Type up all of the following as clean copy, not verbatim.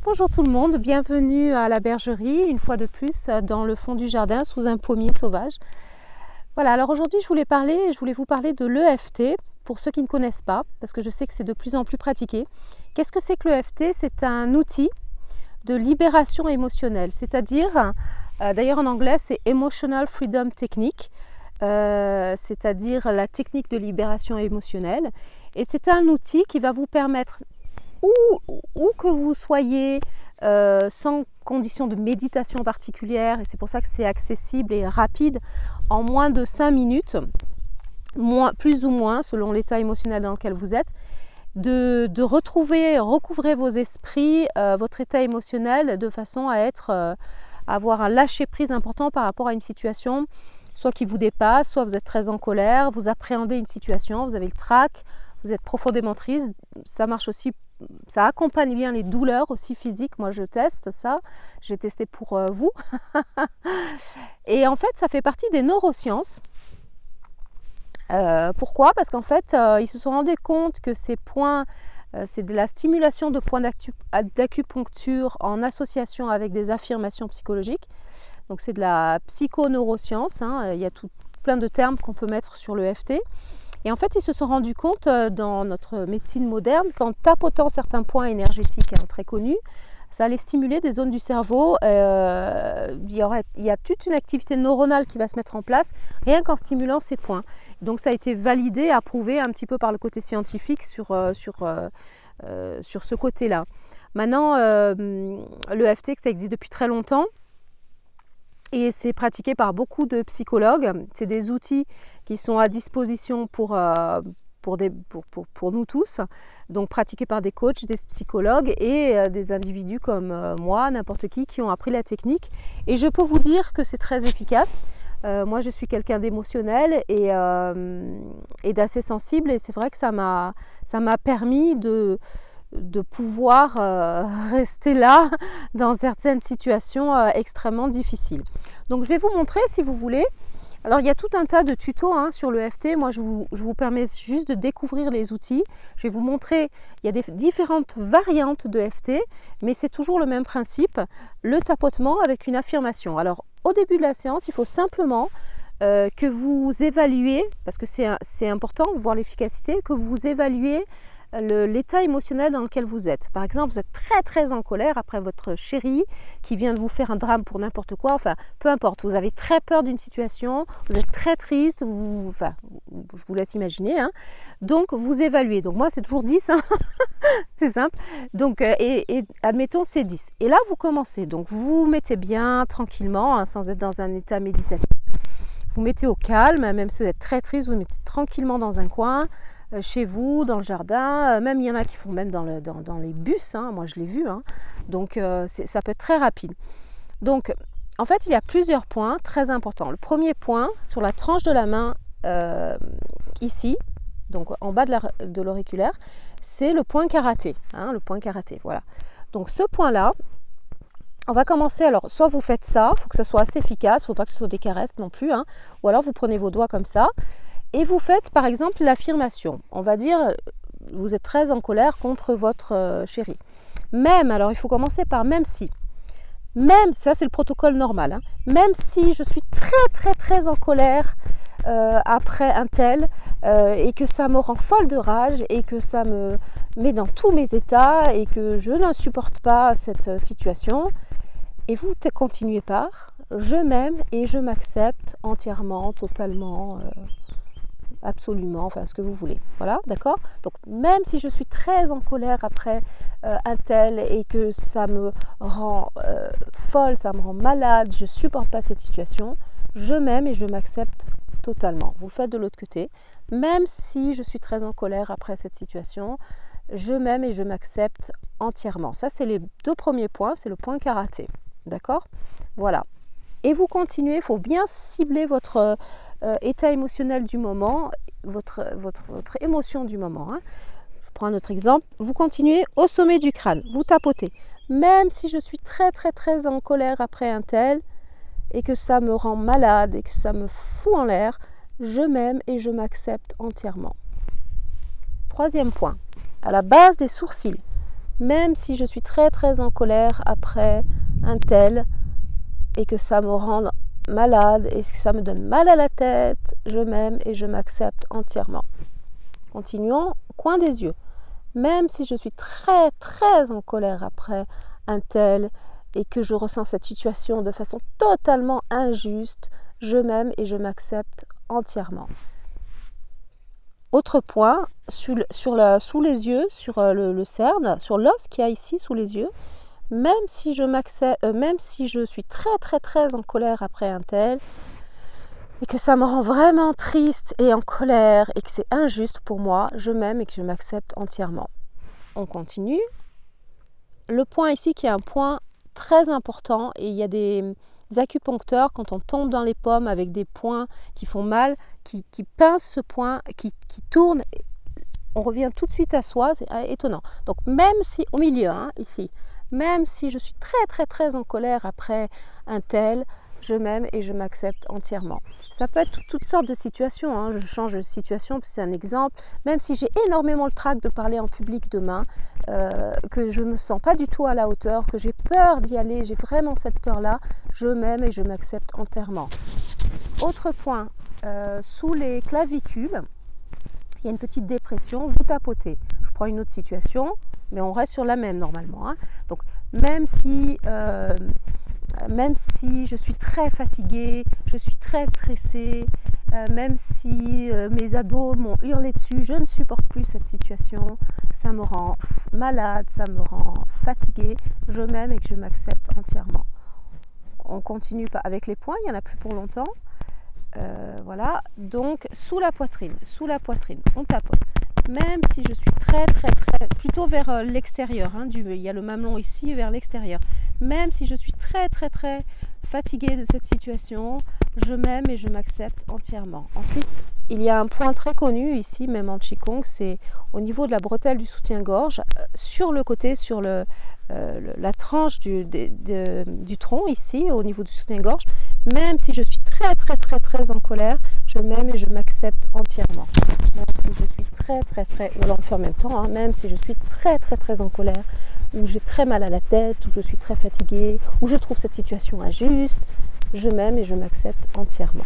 Bonjour tout le monde, bienvenue à la bergerie, une fois de plus dans le fond du jardin sous un pommier sauvage. Voilà, alors aujourd'hui je voulais vous parler de l'EFT, pour ceux qui ne connaissent pas, parce que je sais que c'est de plus en plus pratiqué. Qu'est-ce que c'est que l'EFT? C'est un outil de libération émotionnelle, c'est-à-dire, d'ailleurs en anglais c'est Emotional Freedom Technique, c'est-à-dire la technique de libération émotionnelle. Et c'est un outil qui va vous permettre, où que vous soyez, sans condition de méditation particulière, et c'est pour ça que c'est accessible et rapide, en moins de 5 minutes, plus ou moins selon l'état émotionnel dans lequel vous êtes, de recouvrer vos esprits, votre état émotionnel, de façon à avoir un lâcher-prise important par rapport à une situation, soit qui vous dépasse, soit vous êtes très en colère, vous appréhendez une situation, vous avez le trac, vous êtes profondément triste. Ça marche aussi, ça accompagne bien les douleurs aussi physiques. Moi je teste ça, j'ai testé pour vous. Et en fait ça fait partie des neurosciences. Pourquoi? Parce qu'en fait ils se sont rendus compte que ces points, c'est de la stimulation de points d'acupuncture en association avec des affirmations psychologiques. Donc c'est de la psychoneuroscience, il y a plein de termes qu'on peut mettre sur l'EFT. Et en fait, ils se sont rendus compte dans notre médecine moderne qu'en tapotant certains points énergétiques très connus, ça allait stimuler des zones du cerveau. Il y a toute une activité neuronale qui va se mettre en place rien qu'en stimulant ces points. Donc ça a été validé, approuvé un petit peu par le côté scientifique sur ce côté-là. Maintenant, l'EFT, ça existe depuis très longtemps. Et c'est pratiqué par beaucoup de psychologues. C'est des outils qui sont à disposition pour nous tous. Donc pratiqués par des coachs, des psychologues et des individus comme moi, n'importe qui ont appris la technique. Et je peux vous dire que c'est très efficace. Moi, je suis quelqu'un d'émotionnel et d'assez sensible. Et c'est vrai que ça m'a permis de pouvoir rester là dans certaines situations extrêmement difficiles. Donc je vais vous montrer si vous voulez. Alors il y a tout un tas de tutos sur l'EFT. Moi je vous permets juste de découvrir les outils. Je vais vous montrer, il y a des différentes variantes d'EFT, mais c'est toujours le même principe, le tapotement avec une affirmation. Alors au début de la séance, il faut simplement que vous évaluez, parce que c'est important de voir l'efficacité, que vous évaluez l'état émotionnel dans lequel vous êtes. Par exemple, vous êtes très très en colère après votre chéri qui vient de vous faire un drame pour n'importe quoi, enfin peu importe, vous avez très peur d'une situation, vous êtes très triste, je vous laisse imaginer, donc vous évaluez. Donc moi c'est toujours 10, c'est simple, donc et admettons c'est 10. Et là vous commencez, donc vous vous mettez bien tranquillement, sans être dans un état méditatif. Vous mettez au calme, même si vous êtes très triste, vous vous mettez tranquillement dans un coin, chez vous, dans le jardin, même il y en a qui font même dans les bus, moi je l'ai vu, donc ça peut être très rapide. Donc en fait il y a plusieurs points très importants. Le premier point, sur la tranche de la main ici, donc en bas de l'auriculaire, c'est le point karaté, le point karaté, voilà. Donc ce point-là, on va commencer, alors soit vous faites ça, il faut que ça soit assez efficace, il ne faut pas que ce soit des caresses non plus, ou alors vous prenez vos doigts comme ça, et vous faites par exemple l'affirmation. On va dire, vous êtes très en colère contre votre chéri. Même, alors il faut commencer par même si. Même, ça c'est le protocole normal. Même si je suis très très très en colère après un tel et que ça me rend folle de rage et que ça me met dans tous mes états et que je ne supporte pas cette situation. Et vous continuez par je m'aime et je m'accepte entièrement, totalement, absolument, enfin ce que vous voulez. Voilà, d'accord? Donc même si je suis très en colère après un tel et que ça me rend folle, ça me rend malade, je ne supporte pas cette situation, je m'aime et je m'accepte totalement. Vous le faites de l'autre côté. Même si je suis très en colère après cette situation, je m'aime et je m'accepte entièrement. Ça, c'est les deux premiers points, c'est le point karaté. D'accord? Voilà. Et vous continuez, il faut bien cibler votre état émotionnel du moment, votre émotion du moment. Je prends un autre exemple. Vous continuez au sommet du crâne, vous tapotez. Même si je suis très très très en colère après un tel et que ça me rend malade et que ça me fout en l'air, je m'aime et je m'accepte entièrement. Troisième point, à la base des sourcils. Même si je suis très très en colère après un tel et que ça me rend malade et que ça me donne mal à la tête, je m'aime et je m'accepte entièrement. Continuons, coin des yeux. Même si je suis très très en colère après un tel et que je ressens cette situation de façon totalement injuste, je m'aime et je m'accepte entièrement. Autre point, sous les yeux, sur le cerne, sur l'os qu'il y a ici sous les yeux, même si je suis très très très en colère après un tel et que ça me rend vraiment triste et en colère et que c'est injuste pour moi, je m'aime et que je m'accepte entièrement. On continue. Le point ici qui est un point très important, et il y a des acupuncteurs quand on tombe dans les pommes avec des points qui font mal, qui pincent ce point, qui tournent, on revient tout de suite à soi, c'est étonnant. Donc même si, au milieu, ici, même si je suis très très très en colère après un tel, je m'aime et je m'accepte entièrement. Ça peut être toutes sortes de situations, je change de situation, c'est un exemple. Même si j'ai énormément le trac de parler en public demain, que je ne me sens pas du tout à la hauteur, que j'ai peur d'y aller, j'ai vraiment cette peur-là, je m'aime et je m'accepte entièrement. Autre point, sous les clavicules, il y a une petite dépression, vous tapotez. Je prends une autre situation, mais on reste sur la même normalement. Donc même si je suis très fatiguée, je suis très stressée, même si mes ados m'ont hurlé dessus, je ne supporte plus cette situation, ça me rend malade, ça me rend fatiguée, je m'aime et que je m'accepte entièrement. On continue pas avec les points, il n'y en a plus pour longtemps. Voilà, donc sous la poitrine, on tapote. Même si je suis très plutôt vers l'extérieur, il y a le mamelon ici vers l'extérieur. Même si je suis très fatiguée de cette situation, je m'aime et je m'accepte entièrement. Ensuite, il y a un point très connu ici, même en Qigong, c'est au niveau de la bretelle du soutien-gorge, sur le côté, sur la tranche du tronc ici, au niveau du soutien-gorge. Même si je suis très en colère, je m'aime et je m'accepte entièrement. Même si je suis très, ou alors on le fait en même temps, même si je suis très en colère, ou j'ai très mal à la tête, ou je suis très fatiguée, ou je trouve cette situation injuste, je m'aime et je m'accepte entièrement.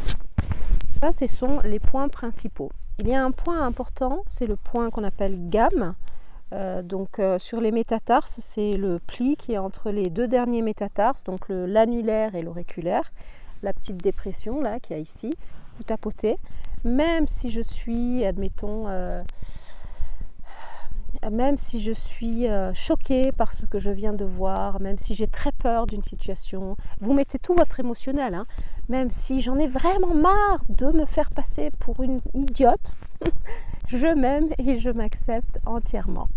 Ça, ce sont les points principaux. Il y a un point important, c'est le point qu'on appelle gamme. Sur les métatarses, c'est le pli qui est entre les deux derniers métatarses, donc l'annulaire et l'auriculaire. La petite dépression là qu'il y a ici, vous tapotez. Même si je suis, admettons, choquée par ce que je viens de voir, même si j'ai très peur d'une situation, vous mettez tout votre émotionnel, même si j'en ai vraiment marre de me faire passer pour une idiote, je m'aime et je m'accepte entièrement.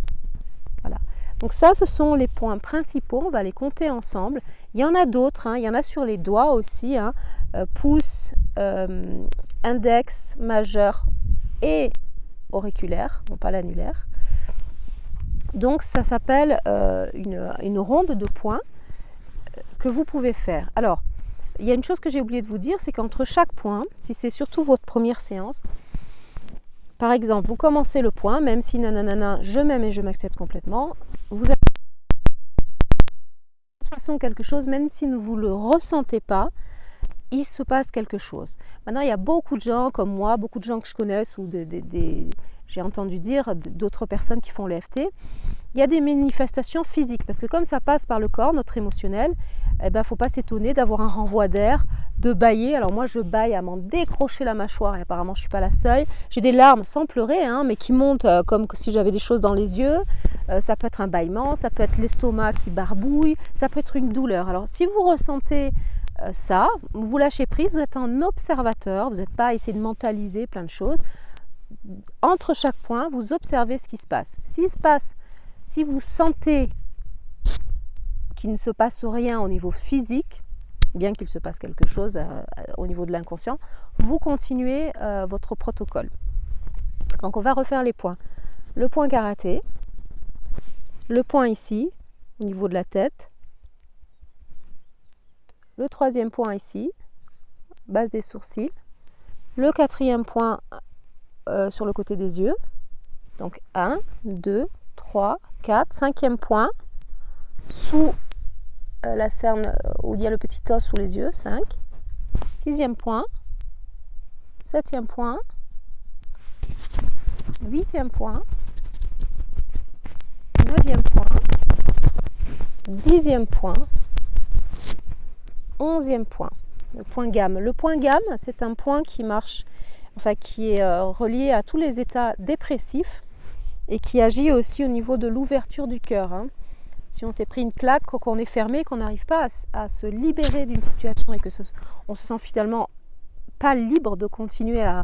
Voilà. Donc ça, ce sont les points principaux, on va les compter ensemble. Il y en a d'autres, il y en a sur les doigts aussi, pouce, index, majeur et auriculaire, non pas l'annulaire. Donc ça s'appelle une ronde de points que vous pouvez faire. Alors, il y a une chose que j'ai oublié de vous dire, c'est qu'entre chaque point, si c'est surtout votre première séance, par exemple, vous commencez le point, même si nanana, je m'aime et je m'accepte complètement, vous avez de toute façon quelque chose, même si vous ne le ressentez pas, il se passe quelque chose. Maintenant, il y a beaucoup de gens comme moi, beaucoup de gens que je connaisse, ou j'ai entendu dire d'autres personnes qui font l'EFT, il y a des manifestations physiques, parce que comme ça passe par le corps, notre émotionnel, il ne faut pas s'étonner d'avoir un renvoi d'air, de bâiller. Alors moi, je bâille à m'en décrocher la mâchoire, et apparemment, je ne suis pas la seule. J'ai des larmes sans pleurer, mais qui montent comme si j'avais des choses dans les yeux. Ça peut être un bâillement, ça peut être l'estomac qui barbouille, ça peut être une douleur. Alors si vous ressentez ça, vous lâchez prise, vous êtes un observateur, vous n'êtes pas à essayer de mentaliser plein de choses. Entre chaque point, vous observez ce qui se passe. Si vous sentez qu'il ne se passe rien au niveau physique, bien qu'il se passe quelque chose au niveau de l'inconscient, vous continuez votre protocole. Donc on va refaire les points. Le point karaté, le point ici, au niveau de la tête, le troisième point ici, base des sourcils, le quatrième point sur le côté des yeux, donc 1, 2, 3, 4, 5e point, sous la cerne où il y a le petit os sous les yeux, 5, 6e point, 7e point, 8e point, 9e point, 10e point, 11e point, le point gamme. Le point gamme, c'est un point qui marche, enfin qui est relié à tous les états dépressifs et qui agit aussi au niveau de l'ouverture du cœur. Hein. Si on s'est pris une claque, qu'on est fermé, qu'on n'arrive pas à se libérer d'une situation et que on se sent finalement pas libre de continuer à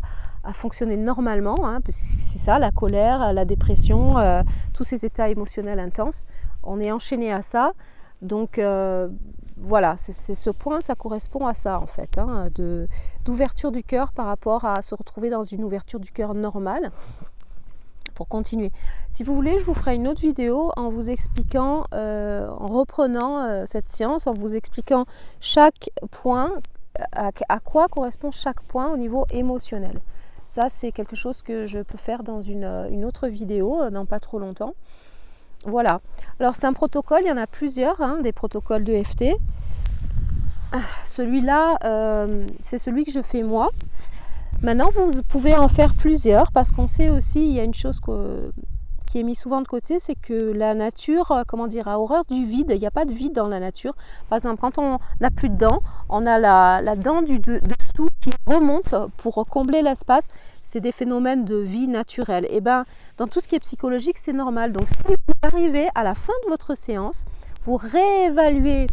fonctionner normalement, hein, parce que c'est ça, la colère, la dépression, tous ces états émotionnels intenses, on est enchaîné à ça. Donc voilà, c'est ce point, ça correspond à ça en fait, hein, d'ouverture du cœur par rapport à se retrouver dans une ouverture du cœur normale. Pour continuer. Si vous voulez, je vous ferai une autre vidéo en vous expliquant, en reprenant cette science, en vous expliquant chaque point, à quoi correspond chaque point au niveau émotionnel. Ça, c'est quelque chose que je peux faire dans une autre vidéo, dans pas trop longtemps. Voilà. Alors, c'est un protocole, il y en a plusieurs, hein, des protocoles d'EFT. Celui-là, c'est celui que je fais moi. Maintenant, vous pouvez en faire plusieurs parce qu'on sait aussi, il y a une chose qui est mise souvent de côté, c'est que la nature, a horreur du vide. Il n'y a pas de vide dans la nature. Par exemple, quand on n'a plus de dents, on a la dent dessous qui remonte pour combler l'espace. C'est des phénomènes de vie naturelle. Et bien, dans tout ce qui est psychologique, c'est normal. Donc, si vous arrivez à la fin de votre séance, vous réévaluez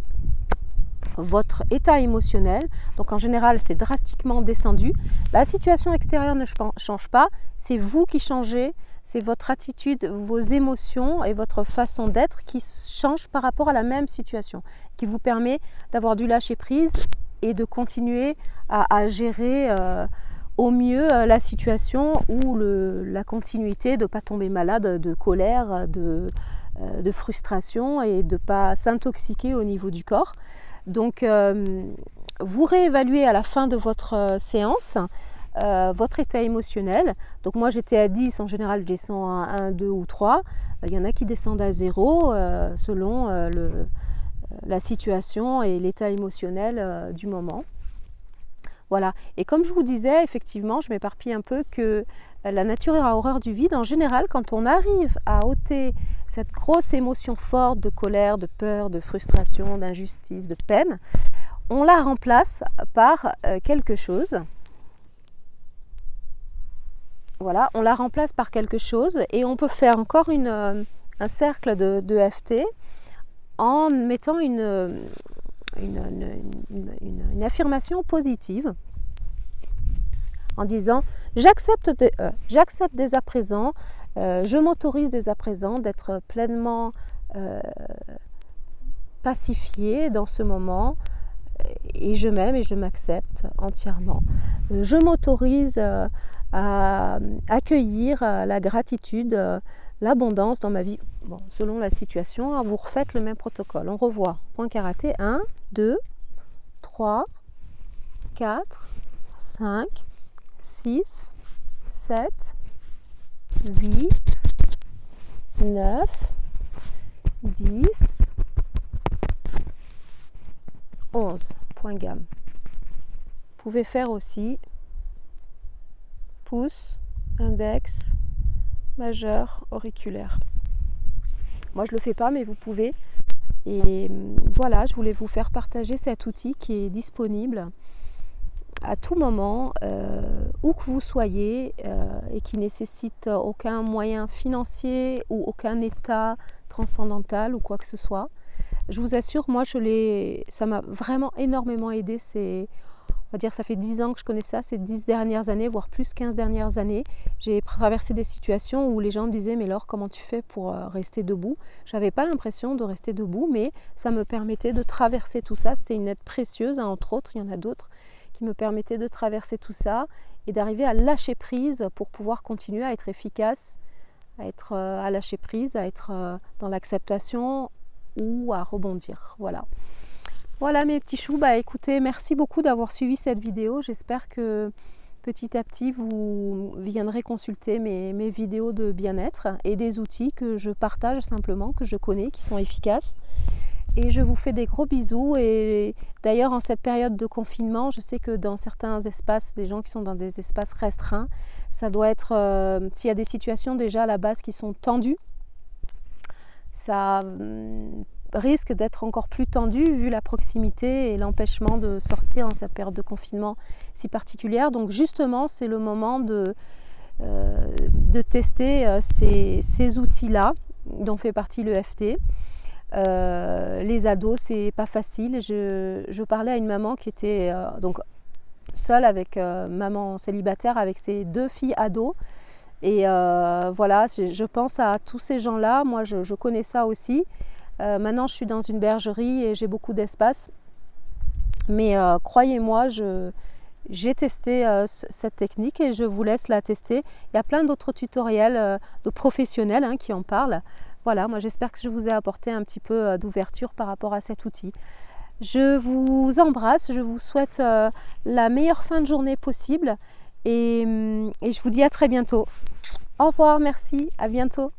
votre état émotionnel, donc en général c'est drastiquement descendu, la situation extérieure ne change pas, c'est vous qui changez, c'est votre attitude, vos émotions et votre façon d'être qui changent par rapport à la même situation, qui vous permet d'avoir du lâcher prise et de continuer à gérer au mieux la situation ou la continuité, de ne pas tomber malade de colère, de frustration et de ne pas s'intoxiquer au niveau du corps. Donc, vous réévaluez à la fin de votre séance votre état émotionnel. Donc, moi, j'étais à 10. En général, je descends à 1, 2 ou 3. Il y en a qui descendent à 0 selon la situation et l'état émotionnel du moment. Voilà. Et comme je vous disais, effectivement, je m'éparpille un peu, que la nature a horreur du vide. En général, quand on arrive à ôter cette grosse émotion forte de colère, de peur, de frustration, d'injustice, de peine, on la remplace par quelque chose. Voilà, on la remplace par quelque chose et on peut faire encore un cercle de FT en mettant une affirmation positive en disant j'accepte dès à présent, je m'autorise dès à présent d'être pleinement pacifiée dans ce moment et je m'aime et je m'accepte entièrement. Je m'autorise à accueillir la gratitude, l'abondance dans ma vie. Bon, selon la situation, vous refaites le même protocole. On revoit. Point karaté, 1, 2, 3, 4, 5, 6, 7, 8, 9, 10, 11. Point gamme. Vous pouvez faire aussi pouce, index, majeur, auriculaire. Moi, je ne le fais pas, mais vous pouvez. Et voilà, je voulais vous faire partager cet outil qui est disponible à tout moment, où que vous soyez, et qui nécessite aucun moyen financier ou aucun état transcendantal ou quoi que ce soit. Je vous assure, moi, ça m'a vraiment énormément aidé. On va dire, ça fait 10 ans que je connais ça, ces 10 dernières années, voire plus 15 dernières années. J'ai traversé des situations où les gens me disaient « Mais Laure, comment tu fais pour rester debout ?» Je n'avais pas l'impression de rester debout, mais ça me permettait de traverser tout ça. C'était une aide précieuse, hein, entre autres, il y en a d'autres qui me permettaient de traverser tout ça et d'arriver à lâcher prise pour pouvoir continuer à être efficace, à lâcher prise, à être dans l'acceptation ou à rebondir. Voilà. Voilà mes petits choux, écoutez, merci beaucoup d'avoir suivi cette vidéo. J'espère que petit à petit, vous viendrez consulter mes vidéos de bien-être et des outils que je partage simplement, que je connais, qui sont efficaces. Et je vous fais des gros bisous. Et d'ailleurs, en cette période de confinement, je sais que dans certains espaces, les gens qui sont dans des espaces restreints, ça doit être, s'il y a des situations déjà à la base qui sont tendues, ça risque d'être encore plus tendu vu la proximité et l'empêchement de sortir en cette période de confinement si particulière. Donc justement, c'est le moment de tester ces outils-là, dont fait partie l'EFT. Les ados, c'est pas facile. Je parlais à une maman qui était donc seule avec maman célibataire avec ses 2 filles ados. Et voilà, je pense à tous ces gens-là. Moi, je connais ça aussi. Maintenant, je suis dans une bergerie et j'ai beaucoup d'espace. Mais croyez-moi, j'ai testé cette technique et je vous laisse la tester. Il y a plein d'autres tutoriels de professionnels qui en parlent. Voilà, moi j'espère que je vous ai apporté un petit peu d'ouverture par rapport à cet outil. Je vous embrasse, je vous souhaite la meilleure fin de journée possible et je vous dis à très bientôt. Au revoir, merci, à bientôt.